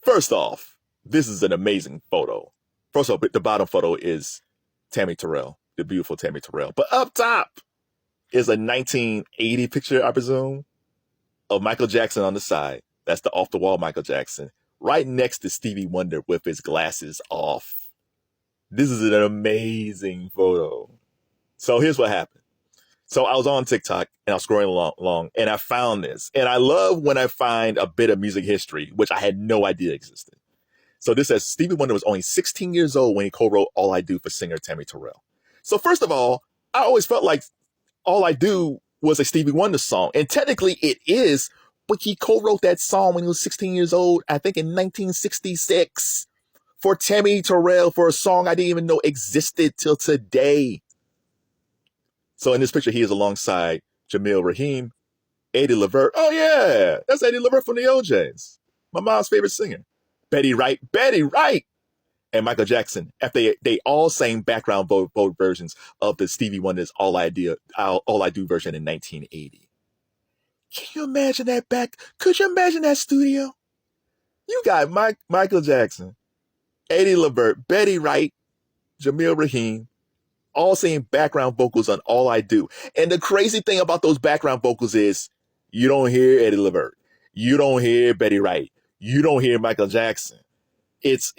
First off, this is an amazing photo. First off, the bottom photo is Tammi Terrell, the beautiful Tammi Terrell. But up top is a 1980 picture, I presume, of Michael Jackson on the side. That's the off-the-wall Michael Jackson. Right next to Stevie Wonder with his glasses off. This is an amazing photo. So here's what happened. So I was on TikTok and I was scrolling along and I found this. And I love when I find a bit of music history, which I had no idea existed. So this says Stevie Wonder was only 16 years old when he co-wrote All I Do for singer Tammi Terrell. So first of all, I always felt like All I Do was a Stevie Wonder song. And technically it is, but he co-wrote that song when he was 16 years old, I think in 1966, for Tammi Terrell, for a song I didn't even know existed till today. So in this picture, he is alongside Jamil Rahim, Eddie LeVert. Oh yeah, that's Eddie LeVert from the OJs. My mom's favorite singer. Betty Wright, and Michael Jackson. After they all sang background vocal versions of the Stevie Wonder's All I Do version in 1980. Can you imagine that could you imagine that studio? You got Michael Jackson, Eddie LeVert, Betty Wright, Jamil Rahim, all singing background vocals on All I Do. And the crazy thing about those background vocals is you don't hear Eddie LeVert. You don't hear Betty Wright. You don't hear Michael Jackson. It's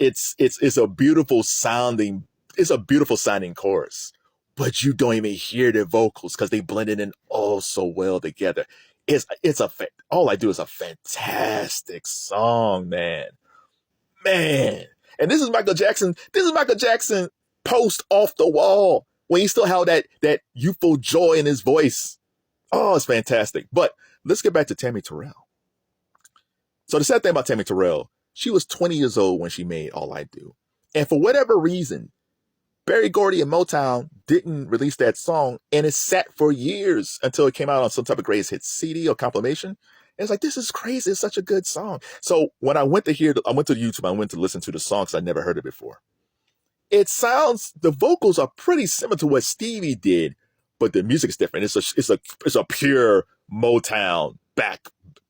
a beautiful sounding chorus, but you don't even hear their vocals because they blended in oh so well together. All I Do is a fantastic song, man. And this is Michael Jackson. This is Michael Jackson post Off the Wall when he still held that youthful joy in his voice. Oh, it's fantastic. But let's get back to Tammi Terrell. So the sad thing about Tammi Terrell, she was 20 years old when she made All I Do. And for whatever reason, Berry Gordy and Motown didn't release that song, and it sat for years until it came out on some type of greatest hits CD or compilation. And it's like, this is crazy. It's such a good song. So when I went to YouTube, I went to listen to the song because I never heard it before. The vocals are pretty similar to what Stevie did, but the music is different. It's a pure Motown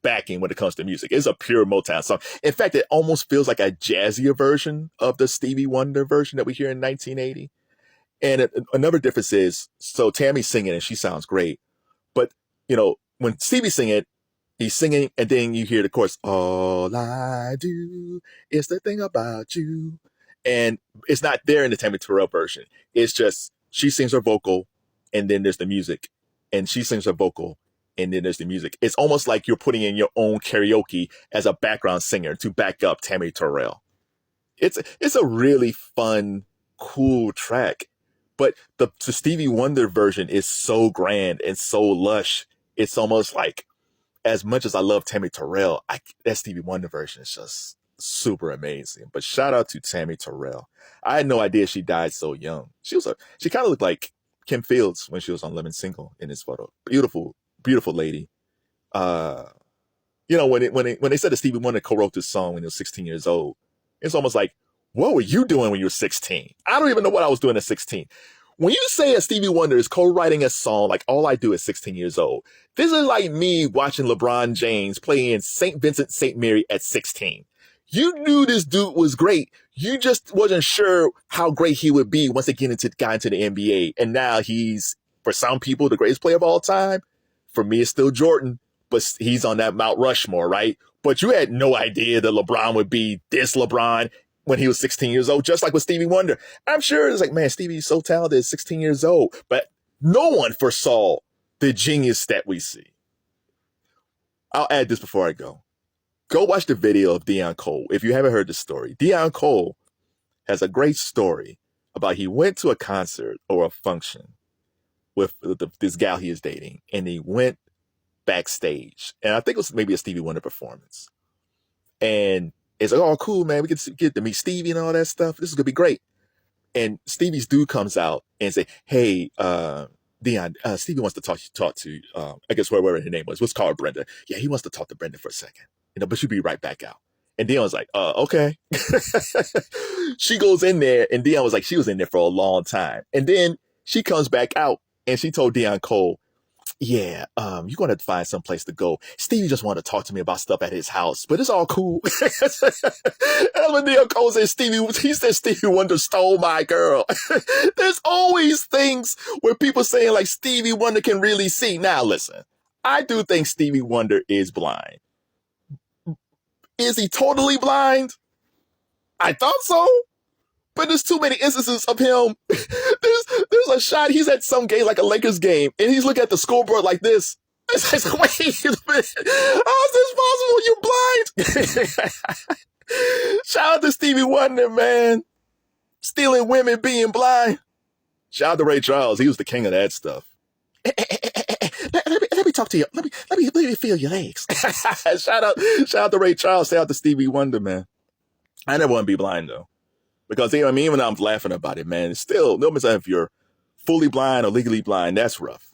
backing when it comes to music. It's a pure Motown song. In fact, it almost feels like a jazzier version of the Stevie Wonder version that we hear in 1980. And another difference is, so Tammy's singing and she sounds great, but when Stevie's singing, he's singing and then you hear the chorus, all I do is the thing about you. And it's not there in the Tammi Terrell version. It's just she sings her vocal and then there's the music, and she sings her vocal and then there's the music. It's almost like you're putting in your own karaoke as a background singer to back up Tammi Terrell. It's a really fun, cool track. But the Stevie Wonder version is so grand and so lush. It's almost like, as much as I love Tammi Terrell, that Stevie Wonder version is just super amazing. But shout out to Tammi Terrell. I had no idea she died so young. She kind of looked like Kim Fields when she was on Lemon Single in this photo. Beautiful lady. When they said that Stevie Wonder co-wrote this song when he was 16 years old, it's almost like, what were you doing when you were 16? I don't even know what I was doing at 16. When you say a Stevie Wonder is co-writing a song like All I Do at 16 years old, this is like me watching LeBron James play in St. Vincent St. Mary at 16. You knew this dude was great. You just wasn't sure how great he would be once he got into the NBA. And now he's, for some people, the greatest player of all time. For me, it's still Jordan, but he's on that Mount Rushmore, right? But you had no idea that LeBron would be this LeBron when he was 16 years old, just like with Stevie Wonder. I'm sure it's like, man, Stevie's so talented at 16 years old, but no one foresaw the genius that we see. I'll add this before I go. Go watch the video of Deon Cole. If you haven't heard the story, Deon Cole has a great story about he went to a concert or a function with this gal he is dating, and he went backstage. And I think it was maybe a Stevie Wonder performance. And it's like, oh, cool, man. We get to meet Stevie and all that stuff. This is going to be great. And Stevie's dude comes out and say, hey, Deon, Stevie wants to talk to, I guess whoever her name was. Let's call her Brenda. Yeah, he wants to talk to Brenda for a second. But she'll be right back out. And Deon was like, okay. She goes in there, and Deon was like, she was in there for a long time. And then she comes back out, and she told Deon Cole, yeah, you're going to find some place to go. Stevie just wanted to talk to me about stuff at his house, but it's all cool. And when Deon Cole said he said Stevie Wonder stole my girl. There's always things where people saying like Stevie Wonder can really see. Now listen, I do think Stevie Wonder is blind. Is he totally blind? I thought so. But there's too many instances of him. There's a shot. He's at some game, like a Lakers game, and he's looking at the scoreboard like this. It's like, wait a minute. How's this possible? You blind? Shout out to Stevie Wonder, man. Stealing women, being blind. Shout out to Ray Charles. He was the king of that stuff. Let me talk to you. Let me feel your legs. shout out to Ray Charles. Shout out to Stevie Wonder, man. I never want to be blind though. Because even though I'm laughing about it, man, it's still, no matter if you're fully blind or legally blind, that's rough.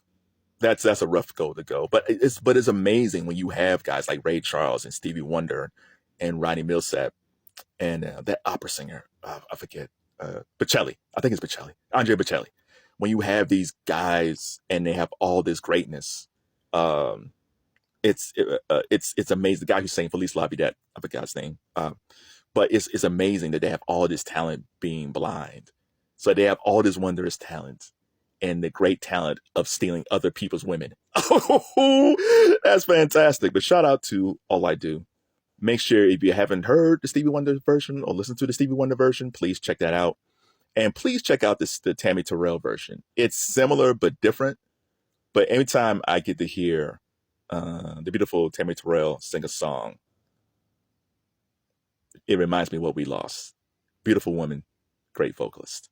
That's a rough go to go. But it's amazing when you have guys like Ray Charles and Stevie Wonder and Ronnie Millsap and that opera singer, I forget, Bocelli. I think it's Bocelli, Andre Bocelli. When you have these guys and they have all this greatness, it's amazing. The guy who sang Feliz La Vida, I forgot his name. But it's amazing that they have all this talent being blind. So they have all this wondrous talent and the great talent of stealing other people's women. Oh, that's fantastic. But shout out to All I Do. Make sure if you haven't heard the Stevie Wonder version or listened to the Stevie Wonder version, please check that out. And please check out the Tammi Terrell version. It's similar but different. But anytime I get to hear the beautiful Tammi Terrell sing a song, it reminds me of what we lost. Beautiful woman, great vocalist.